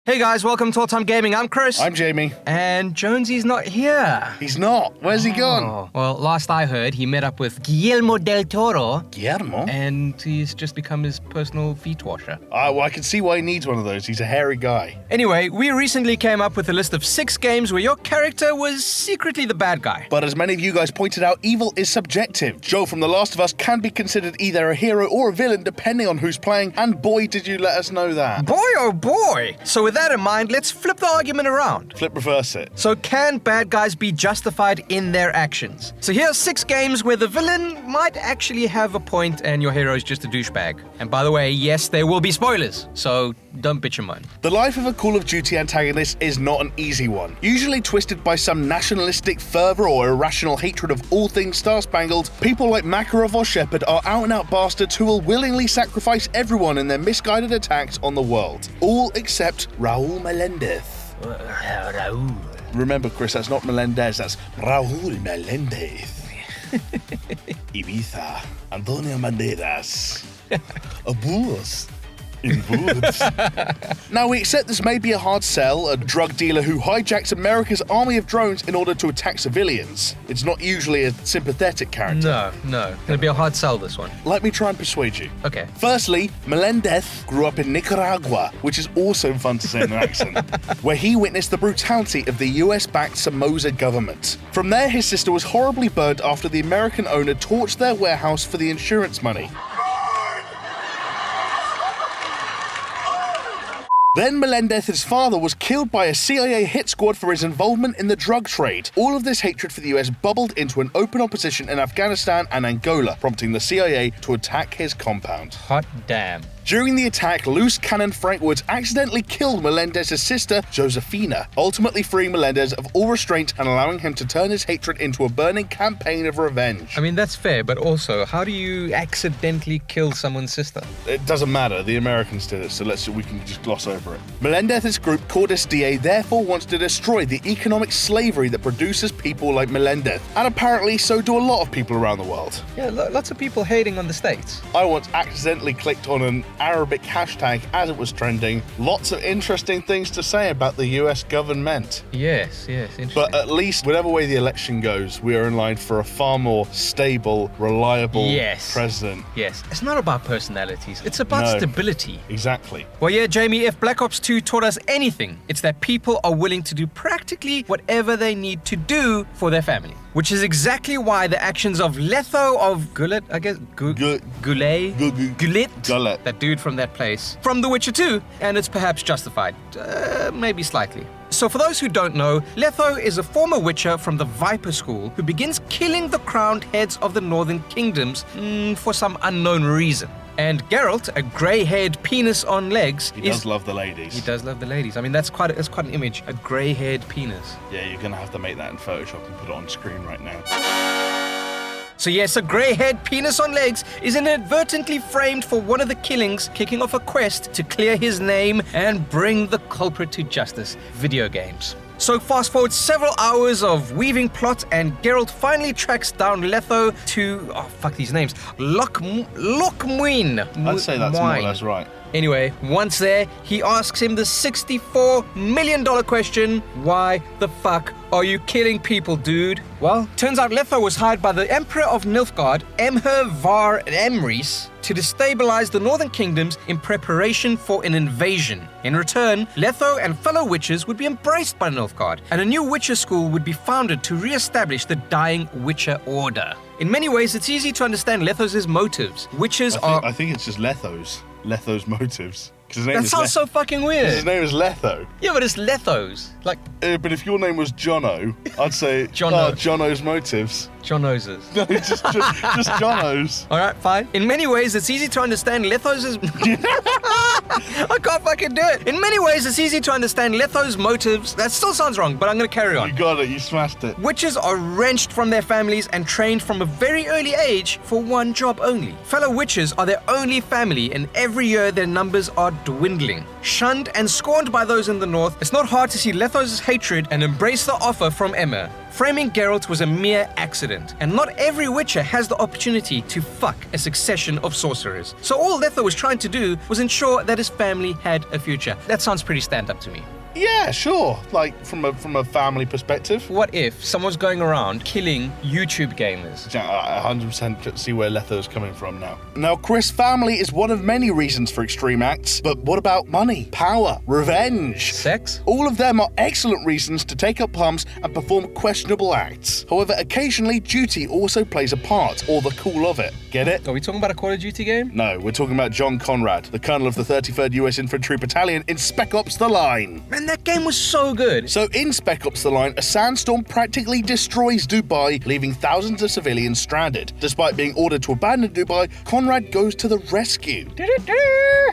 Hey guys, welcome to All-Time Gaming. I'm Chris. I'm Jamie. And Jonesy's not here. He's not. Where's he gone? Well, last I heard, he met up with Guillermo del Toro. Guillermo? And he's just become his personal feet washer. Well, I can see why he needs one of those. He's a hairy guy. Anyway, we recently came up with a list of 6 games where your character was secretly the bad guy. But as many of you guys pointed out, evil is subjective. Joe from The Last of Us can be considered either a hero or a villain depending on who's playing, and boy did you let us know that. Boy oh boy! So with that in mind, let's flip the argument around. Reverse it. So can bad guys be justified in their actions? So here's 6 games where the villain might actually have a point and your hero is just a douchebag. And by the way, yes, there will be spoilers, so don't bitch and moan. The life of a Call of Duty antagonist is not an easy one. Usually twisted by some nationalistic fervor or irrational hatred of all things star-spangled, people like Makarov or Shepard are out-and-out bastards who will willingly sacrifice everyone in their misguided attacks on the world. All except Raul Melendez. Raul. Remember, Chris, that's not Melendez, that's Raul Melendez. Ibiza, Antonio Banderas, a booze. In booths. Now, we accept this may be a hard sell, a drug dealer who hijacks America's army of drones in order to attack civilians. It's not usually a sympathetic character. No. Gonna be a hard sell, this one. Let me try and persuade you. Okay. Firstly, Melendez grew up in Nicaragua, which is also fun to say in an accent, where he witnessed the brutality of the US-backed Somoza government. From there, his sister was horribly burned after the American owner torched their warehouse for the insurance money. Then Melendez's father was killed by a CIA hit squad for his involvement in the drug trade. All of this hatred for the US bubbled into an open opposition in Afghanistan and Angola, prompting the CIA to attack his compound. Hot damn. During the attack, loose cannon Frank Woods accidentally killed Melendez's sister, Josefina, ultimately freeing Melendez of all restraint and allowing him to turn his hatred into a burning campaign of revenge. I mean, that's fair, but also, how do you accidentally kill someone's sister? It doesn't matter, the Americans did it, so we can just gloss over it. Melendez's group, Cordis DA, therefore wants to destroy the economic slavery that produces people like Melendez, and apparently so do a lot of people around the world. Yeah, lots of people hating on the States. I once accidentally clicked on an Arabic hashtag as it was trending. Lots of interesting things to say about the US government. Yes, interesting. But at least, whatever way the election goes, we are in line for a far more stable, reliable president. Yes. It's not about personalities. It's about stability. Exactly. Well, yeah, Jamie, if Black Ops 2 taught us anything, it's that people are willing to do practically whatever they need to do for their family. Which is exactly why the actions of Letho of Gullet, I guess, Gullet, that dude from that place, from The Witcher 2, and it's perhaps justified, maybe slightly. So for those who don't know, Letho is a former Witcher from the Viper School who begins killing the crowned heads of the Northern Kingdoms for some unknown reason. And Geralt, a grey-haired penis on legs, He does love the ladies. He does love the ladies. I mean, that's quite an image, a grey-haired penis. Yeah, you're gonna have to make that in Photoshop and put it on screen right now. So yes, a grey-haired penis on legs is inadvertently framed for one of the killings, kicking off a quest to clear his name and bring the culprit to justice. Video games. So fast forward several hours of weaving plot and Geralt finally tracks down Letho to, these names, Lochmuin. I'd say that's more or less right. Anyway, once there, he asks him the $64 million question, why the fuck are you killing people, dude? Well, turns out Letho was hired by the Emperor of Nilfgaard, Emhyr var Emrys, to destabilize the Northern Kingdoms in preparation for an invasion. In return, Letho and fellow witches would be embraced by Nilfgaard, and a new Witcher school would be founded to re-establish the dying Witcher order. In many ways, it's easy to understand Letho's motives. I think it's just Letho's motives. That sounds so fucking weird. His name is Letho. Yeah, but it's Letho's. But if your name was Jono, I'd say Jono's motives. Jono's. No, just Jono's. All right, fine. In many ways, it's easy to understand Letho's... I can't fucking do it. In many ways, it's easy to understand Letho's motives. That still sounds wrong, but I'm going to carry on. You got it. You smashed it. Witches are wrenched from their families and trained from a very early age for one job only. Fellow witches are their only family, and every year their numbers are dwindling. Shunned and scorned by those in the north, it's not hard to see Letho's hatred and embrace the offer from Emhyr. Framing Geralt was a mere accident. accident, and not every Witcher has the opportunity to fuck a succession of sorcerers. So all Letho was trying to do was ensure that his family had a future. That sounds pretty stand-up to me. Yeah, sure. Like, from a family perspective. What if someone's going around killing YouTube gamers? I 100% see where Letho's coming from now. Now, Chris, family is one of many reasons for extreme acts, but what about money, power, revenge? Sex? All of them are excellent reasons to take up arms and perform questionable acts. However, occasionally, duty also plays a part, or the cool of it. Get it? Are we talking about a Call of Duty game? No, we're talking about John Conrad, the colonel of the 33rd US Infantry Battalion in Spec Ops: The Line. Man, that game was so good. So in Spec Ops: The Line, a sandstorm practically destroys Dubai, leaving thousands of civilians stranded. Despite being ordered to abandon Dubai, Conrad goes to the rescue.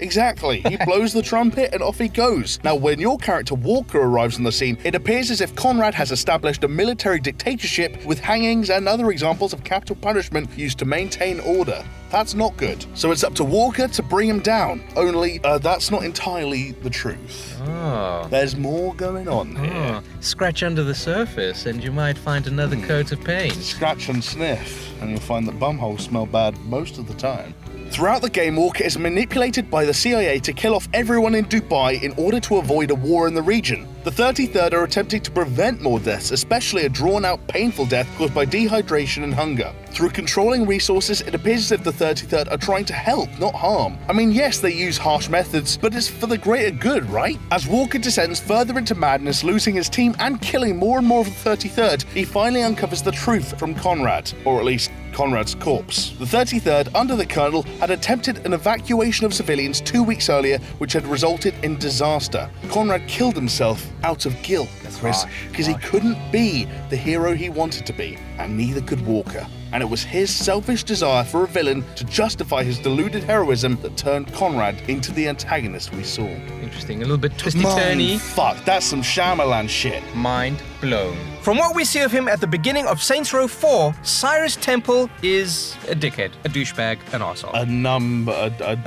Exactly. He blows the trumpet and off he goes. Now, when your character Walker arrives on the scene, it appears as if Conrad has established a military dictatorship with hangings and other examples of capital punishment used to maintain order. That's not good. So it's up to Walker to bring him down. Only, that's not entirely the truth. Oh. There's more going on here. Scratch under the surface and you might find another coat of paint. Scratch and sniff, and you'll find that bumholes smell bad most of the time. Throughout the game, Walker is manipulated by the CIA to kill off everyone in Dubai in order to avoid a war in the region. The 33rd are attempting to prevent more deaths, especially a drawn-out, painful death caused by dehydration and hunger. Through controlling resources, it appears as if the 33rd are trying to help, not harm. I mean, yes, they use harsh methods, but it's for the greater good, right? As Walker descends further into madness, losing his team and killing more and more of the 33rd, he finally uncovers the truth from Conrad, or at least Conrad's corpse. The 33rd, under the colonel, had attempted an evacuation of civilians 2 weeks earlier, which had resulted in disaster. Conrad killed himself out of guilt, Chris, because he couldn't be the hero he wanted to be, and neither could Walker. And it was his selfish desire for a villain to justify his deluded heroism that turned Conrad into the antagonist we saw. Interesting, a little bit twisty-turny. Fuck, that's some Shyamalan shit. Mind blown. From what we see of him at the beginning of Saints Row 4, Cyrus Temple is a dickhead, a douchebag, an arsehole. A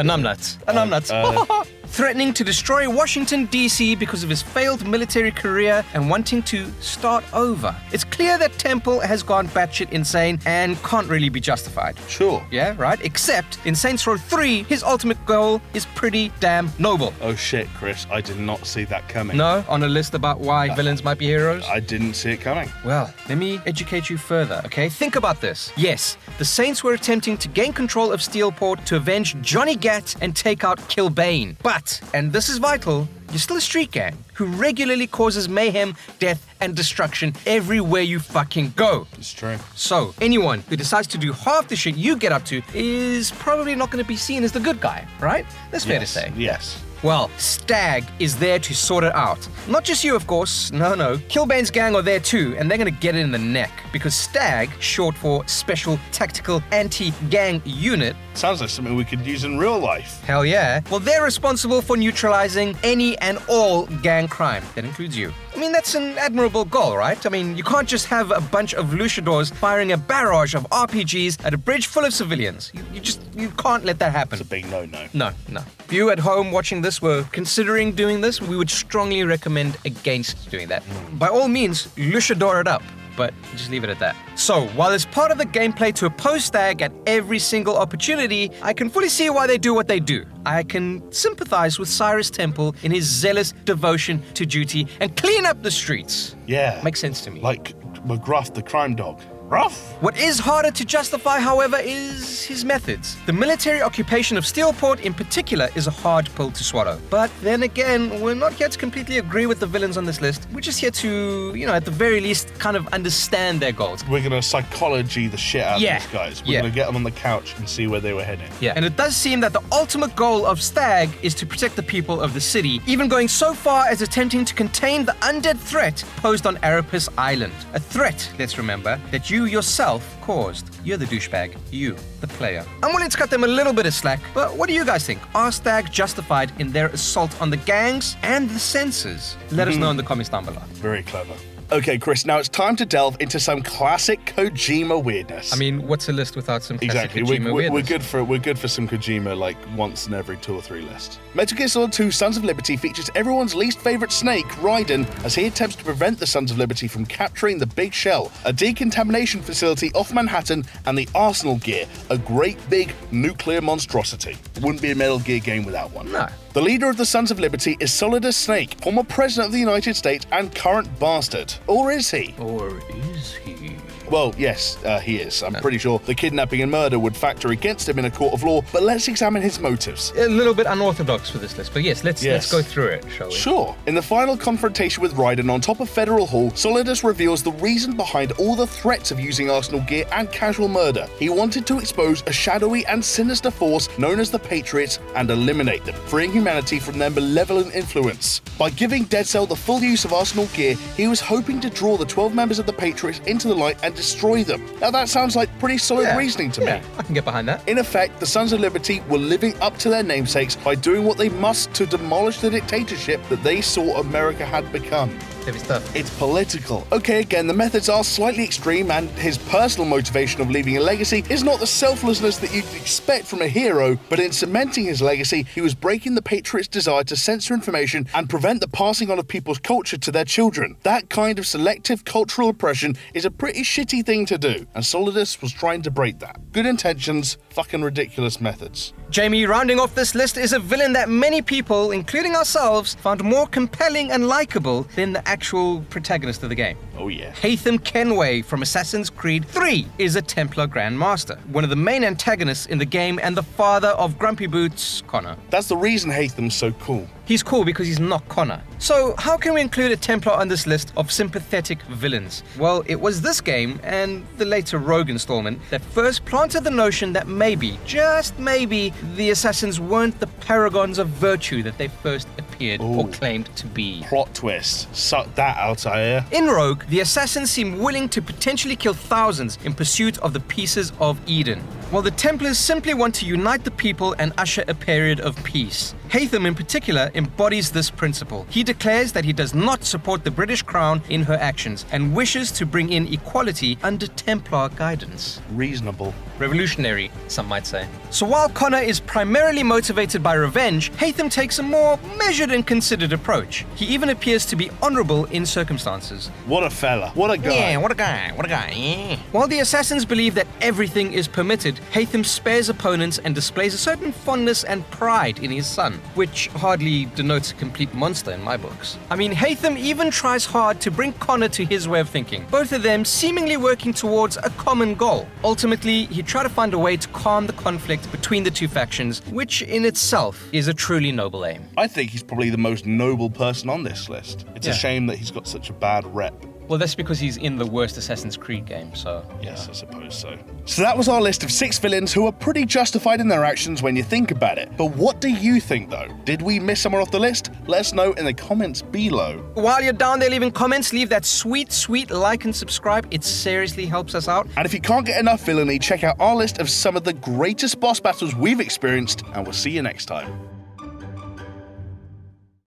numbnuts. Threatening to destroy Washington, D.C. because of his failed military career and wanting to start over. It's clear that Temple has gone batshit insane and can't really be justified. Sure. Yeah, right? Except in Saints Row 3, his ultimate goal is pretty damn noble. Oh shit, Chris, I did not see that coming. No? On a list about why villains might be heroes? I didn't see it coming. Well, let me educate you further, okay? Think about this. Yes, the Saints were attempting to gain control of Steelport to avenge Johnny Gat and take out Kilbane. But, and this is vital, you're still a street gang who regularly causes mayhem, death, and destruction everywhere you fucking go. It's true. So, anyone who decides to do half the shit you get up to is probably not going to be seen as the good guy, right? That's fair to say. Yes. Well, Stag is there to sort it out. Not just you, of course. No. Kilbane's gang are there too, and they're gonna get it in the neck. Because Stag, short for Special Tactical Anti-Gang Unit... Sounds like something we could use in real life. Hell yeah. Well, they're responsible for neutralizing any and all gang crime. That includes you. I mean, that's an admirable goal, right? I mean, you can't just have a bunch of luchadors firing a barrage of RPGs at a bridge full of civilians. You can't let that happen. It's a big no-no. No. If you at home watching this were considering doing this, we would strongly recommend against doing that. By all means, luchador it up, but just leave it at that. So, while it's part of the gameplay to oppose Stag at every single opportunity, I can fully see why they do what they do. I can sympathize with Cyrus Temple in his zealous devotion to duty and clean up the streets. Yeah. Makes sense to me. Like McGruff the crime dog. Rough. What is harder to justify, however, is his methods. The military occupation of Steelport in particular is a hard pill to swallow. But then again, we're not here to completely agree with the villains on this list. We're just here to, at the very least, kind of understand their goals. We're going to psychology the shit out of these guys. We're going to get them on the couch and see where they were heading. Yeah, and it does seem that the ultimate goal of Stag is to protect the people of the city, even going so far as attempting to contain the undead threat posed on Arapis Island. A threat, let's remember, that you yourself caused. You're the douchebag. You, the player. I'm willing to cut them a little bit of slack, but what do you guys think? Are Stag justified in their assault on the gangs and the senses? Let us know in the comments down below. Very clever. Okay, Chris, now it's time to delve into some classic Kojima weirdness. I mean, what's a list without some classic exactly. Kojima weirdness? We're good for some Kojima like once in every 2 or 3 lists. Metal Gear Solid 2 Sons of Liberty features everyone's least favourite snake, Raiden, as he attempts to prevent the Sons of Liberty from capturing the Big Shell, a decontamination facility off Manhattan, and the Arsenal Gear, a great big nuclear monstrosity. Wouldn't be a Metal Gear game without one. No. The leader of the Sons of Liberty is Solidus Snake, former president of the United States and current bastard. Or is he? Or is he? Well, yes, he is. I'm pretty sure the kidnapping and murder would factor against him in a court of law, but let's examine his motives. A little bit unorthodox for this list, but yes, let's go through it, shall we? Sure. In the final confrontation with Raiden on top of Federal Hall, Solidus reveals the reason behind all the threats of using Arsenal gear and casual murder. He wanted to expose a shadowy and sinister force known as the Patriots and eliminate them, freeing humanity from their malevolent influence. By giving Dead Cell the full use of Arsenal gear, he was hoping to draw the 12 members of the Patriots into the light and destroy them. Now that sounds like pretty solid reasoning to me. I can get behind that. In effect, the Sons of Liberty were living up to their namesakes by doing what they must to demolish the dictatorship that they saw America had become. Heavy stuff. It's political. Okay, again, the methods are slightly extreme, and his personal motivation of leaving a legacy is not the selflessness that you'd expect from a hero, but in cementing his legacy, he was breaking the Patriots' desire to censor information and prevent the passing on of people's culture to their children. That kind of selective cultural oppression is a pretty shitty thing to do, and Solidus was trying to break that. Good intentions, fucking ridiculous methods. Jamie, rounding off this list is a villain that many people, including ourselves, found more compelling and likable than the actual protagonist of the game. Oh yeah. Haytham Kenway from Assassin's Creed 3 is a Templar Grand Master, one of the main antagonists in the game and the father of Grumpy Boots, Connor. That's the reason Haytham's so cool. He's cool because he's not Connor. So how can we include a Templar on this list of sympathetic villains? Well, it was this game and the later Rogue installment that first planted the notion that maybe, just maybe, the assassins weren't the paragons of virtue that they first appeared or claimed to be. Plot twist. Suck that out, I hear. In Rogue, the assassins seem willing to potentially kill thousands in pursuit of the pieces of Eden, while the Templars simply want to unite the people and usher a period of peace. Haytham in particular embodies this principle. He declares that he does not support the British Crown in her actions and wishes to bring in equality under Templar guidance. Reasonable. Revolutionary, some might say. So while Connor is primarily motivated by revenge, Haytham takes a more measured and considered approach. He even appears to be honorable in circumstances. What a fella. What a guy. Yeah, what a guy. Yeah. While the assassins believe that everything is permitted, Haytham spares opponents and displays a certain fondness and pride in his son, which hardly denotes a complete monster in my books. I mean, Haytham even tries hard to bring Connor to his way of thinking, both of them seemingly working towards a common goal. Ultimately, he tried to find a way to calm the conflict between the two factions, which in itself is a truly noble aim. I think he's probably the most noble person on this list. It's a shame that he's got such a bad rep. Well, that's because he's in the worst Assassin's Creed game, so... Yes, I suppose so. So that was our list of 6 villains who are pretty justified in their actions when you think about it. But what do you think, though? Did we miss someone off the list? Let us know in the comments below. While you're down there leaving comments, leave that sweet, sweet like and subscribe. It seriously helps us out. And if you can't get enough villainy, check out our list of some of the greatest boss battles we've experienced, and we'll see you next time.